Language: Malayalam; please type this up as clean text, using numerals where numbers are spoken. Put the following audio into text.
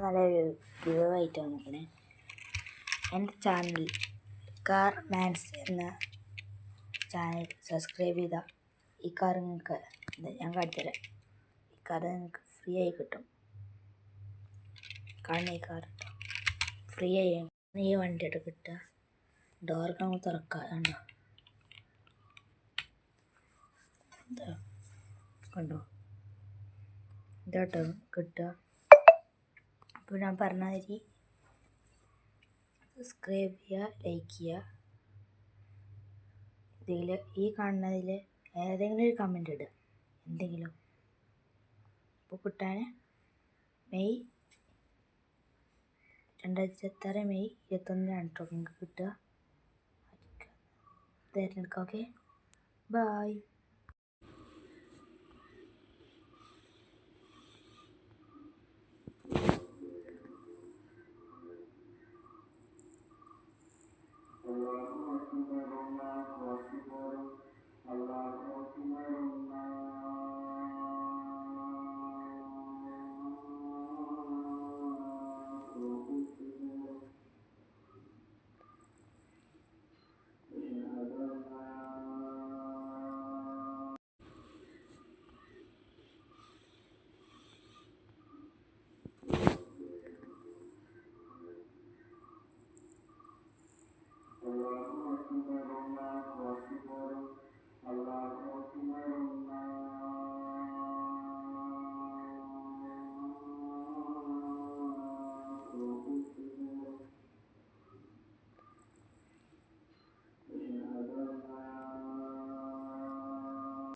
നല്ലൊരു ഗിവ് ആയിട്ടാണ് നോക്കണേ. എൻ്റെ ചാനൽ കാർ മാൻസ് എന്ന ചാനൽ സബ്സ്ക്രൈബ് ചെയ്താൽ ഈ കാർ നിങ്ങൾക്ക് ഞാൻ കാണിച്ചുതരാം. ഈ കാർ നിങ്ങൾക്ക് ഫ്രീ ആയി കിട്ടും. കാണുന്ന ഈ കാർ ഫ്രീ ആയി ഈ വണ്ടിയുടെ കിട്ടുക. ഡോർക്ക് നമുക്ക് തുറക്കാം. കണ്ടോ കണ്ടോ ഇതോട്ടോ കിട്ടുക. അപ്പോൾ ഞാൻ പറഞ്ഞ മാതിരി സബ്സ്ക്രൈബ് ചെയ്യുക, ലൈക്ക് ചെയ്യുക. ഇതിൽ ഈ കാണുന്നതിൽ ഏതെങ്കിലും ഒരു കമൻ്റ് ഇടുക, എന്തെങ്കിലും. അപ്പോൾ കിട്ടാൻ മെയ് 2026 മെയ് 21 കേട്ടോ നിങ്ങൾക്ക് കിട്ടുക. തിരഞ്ഞെടുക്കാം. Okay, bye. Allah